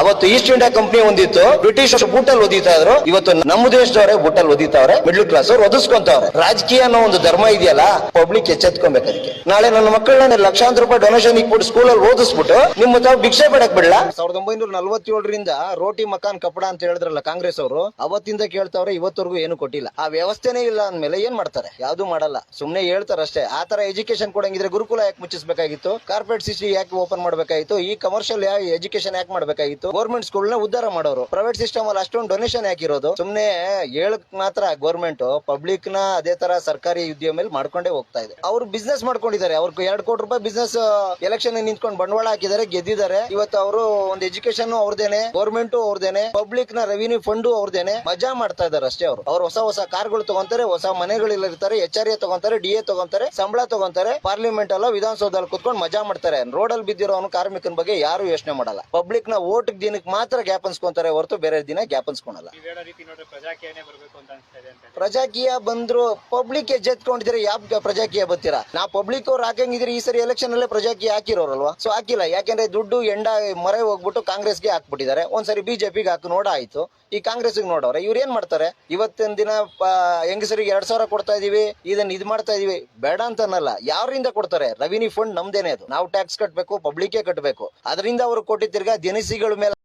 ಅವತ್ತು East India company ಹೊಂದಿತ್ತು, British ಬೂಟಲ್ಲಿ ಓದಿತಾ ಇದ್ರು. ಇವತ್ತು ನಮ್ಮ ದೇಶದವರೇ ಬೂಟಲ್ಲಿ ಓದಿತಾವ್ರೆ, ಮಿಡ್ಲ್ ಕ್ಲಾಸ್ ಅವ್ರು ಒದಿಸ್ಕೊಂತವ್ರೆ. ರಾಜಕೀಯ ಅನ್ನೋ ಒಂದು ಧರ್ಮ ಇದೆಯಲ್ಲ, ಪಬ್ಲಿಕ್ ಎಚ್ಚೆತ್ಕೊಬೇಕು. ಅದಕ್ಕೆ ನಾಳೆ ನನ್ನ ಮಕ್ಕಳನ್ನ ಲಕ್ಷಾಂತರ ರೂಪಾಯಿ ಡೊನೇಷನ್ ಇಟ್ಬಿಟ್ಟು ಸ್ಕೂಲಲ್ಲಿ ಓದಿಸ್ಬಿಟ್ಟು ನಿಮ್ಮ ತಾವು ಭಿಕ್ಷೆ ಬೇಡಕ್ ಬಿಡ್ಲಾ? 1947ರಿಂದ ರೋಟಿ ಮಕಾನ್ ಕಪಡ ಅಂತ ಹೇಳಿದ್ರಲ್ಲ ಕಾಂಗ್ರೆಸ್ ಅವರು, ಅವತ್ತಿಂದ ಕೇಳ್ತಾವ್ರೆ, ಇವತ್ತವರೆಗೂ ಏನು ಕೊಟ್ಟಿಲ್ಲ. ಆ ವ್ಯವಸ್ಥೆನೇ ಇಲ್ಲ ಅಂದ್ಮೇಲೆ ಏನ್ ಮಾಡ್ತಾರೆ? ಯಾವ್ದು ಮಾಡಲ್ಲ, ಸುಮ್ನೆ ಹೇಳ್ತಾರಷ್ಟೇ. ಆ ತರ ಎಜುಕೇಶನ್ ಕೊಡಂಗಿದ್ರೆ ಗುರುಕುಲ ಯಾಕೆ ಮುಚ್ಚಿಸಬೇಕಾಗಿತ್ತು? ಕಾರ್ಪೊರೇಟ್ ಸಿಟಿ ಯಾಕೆ ಓಪನ್ ಮಾಡ್ಬೇಕಾಗಿತ್ತು? ಈ ಕಮರ್ಷಿಯಲ್ ಎಜುಕೇಶನ್ ಯಾಕೆ ಮಾಡ್ಬೇಕಾಗಿತ್ತು? ಗೌರ್ಮೆಂಟ್ ಸ್ಕೂಲ್ ನ ಉದ್ಧಾರ ಮಾಡೋರು. ಪ್ರೈವೇಟ್ ಸಿಸ್ಟಮ್ ಅಲ್ಲಿ ಅಷ್ಟೊಂದು ಡೊನೇಷನ್ ಯಾಕಿರೋದು? ಸುಮ್ನೆ ಹೇಳಕ್ ಮಾತ್ರ ಗೌರ್ಮೆಂಟ್ ಪಬ್ಲಿಕ್ ನ ಅದೇ ತರ ಸರ್ಕಾರಿ ಉದ್ಯೋಗ ಮೇಲೆ ಮಾಡ್ಕೊಂಡೇ ಹೋಗ್ತಾ ಇದೆ. ಅವ್ರು ಬಿಸ್ನೆಸ್ ಮಾಡ್ಕೊಂಡಿದ್ದಾರೆ. ಅವ್ರಿಗೆ 2 ಕೋಟಿ ರೂಪಾಯಿ ಬಿಸ್ನೆಸ್ ಎಲೆಕ್ಷನ್ ನಿಂತ್ಕೊಂಡು ಬಂಡವಾಳ ಹಾಕಿದ್ದಾರೆ, ಗೆದ್ದಿದ್ದಾರೆ. ಇವತ್ತು ಅವರು ಒಂದು ಎಜುಕೇಶನ್ ಅವ್ರದೇನೆ, ಗೌರ್ಮೆಂಟ್ ಅವ್ರದೇನೆ, ಪಬ್ಲಿಕ್ ನ ರೆವಿನ್ಯೂ ಫಂಡ್ ಅವ್ರದೇನೆ, ಮಜಾ ಮಾಡ್ತಾ ಇದಾರೆ ಅಷ್ಟೇ. ಅವ್ರು ಹೊಸ ಕಾರ್ಗಳು ತಗೊಂತಾರೆ, ಹೊಸ ಮನೆಗಳಲ್ಲಿ ಇರ್ತಾರೆ, HRA ತಗೊಂತಾರೆ, DA ತಗೊಂತಾರೆ, ಸಂಬಳ ತಗೊಂತಾರೆ, ಪಾರ್ಲಿಮೆಂಟ್ ಅಲ್ಲ ವಿಧಾನಸೌಧದಲ್ಲಿ ಕುತ್ಕೊಂಡು ಮಜಾ ಮಾಡ್ತಾರೆ. ರೋಡ್ ಅಲ್ಲಿ ಬಿದ್ದಿರೋ ಕಾರ್ಮಿಕನ ಬಗ್ಗೆ ಯಾರು ಯೋಚನೆ ಮಾಡಲ್ಲ. ಪಬ್ಲಿಕ್ ನ ವೋಟ್ ದಿನಕ್ಕೆ ಮಾತ್ರ ಗ್ಯಾಪ್ ಅನ್ಸ್ಕೊಂತಾರೆ ಹೊರತು ಬೇರೆ ದಿನ ಗ್ಯಾಪ್ ಅನ್ಸ್ಕೊಳಲ್ಲ. ಪ್ರಜಾಕೀಯ ಬಂದ್ರು ಪಬ್ಲಿಕ್ ಎಚ್ಚೆತ್ಕೊಂಡಿದ್ರೆ ಯಾವ ಪ್ರಜಾಕೀಯ ಬರ್ತೀರಾ? ನಾ ಪಬ್ಲಿಕ್ ಅವ್ರು ಹಾಕಂಗಿದ್ರೆ ಈ ಸರಿ ಎಲೆಕ್ಷನ್ ಅಲ್ಲೇ ಪ್ರಜಾಕೀಯ ಹಾಕಿರೋರಲ್ವಾ? ಸೊ ಹಾಕಿಲ್ಲ. ಯಾಕೆಂದ್ರೆ ದುಡ್ಡು ಎಂಡ ಮೊರೆ ಹೋಗ್ಬಿಟ್ಟು ಕಾಂಗ್ರೆಸ್ಗೆ ಹಾಕ್ಬಿಟ್ಟಿದ್ದಾರೆ. ಒಂದ್ಸರಿ ಬಿಜೆಪಿಗೆ ಹಾಕಿ ನೋಡ ಆಯ್ತು, ಈ ಕಾಂಗ್ರೆಸ್ ನೋಡವ್ರೆ. ಇವ್ರು ಏನ್ ಮಾಡ್ತಾರೆ? ಇವತ್ತಿನ ದಿನ ಹೆಂಗಸರಿಗೆ 2,000 ಕೊಡ್ತಾ ಇದೀವಿ, ಇದನ್ನ ಇದ್ ಮಾಡ್ತಾ ಇದೀವಿ, ಬೇಡ ಅಂತನಲ್ಲ. ಯಾರಿಂದ ಕೊಡ್ತಾರೆ? ರೆವಿನ್ಯೂ ಫಂಡ್ ನಮ್ದೇನೆ, ಅದು ನಾವು ಟ್ಯಾಕ್ಸ್ ಕಟ್ಟಬೇಕು, ಪಬ್ಲಿಕ್ ಕಟ್ಟಬೇಕು. ಅದರಿಂದ ಅವ್ರು ಕೊಟ್ಟಿ ತಿರ್ಗಾ ದಿನಸಿಗಳ ಮೇಲೆ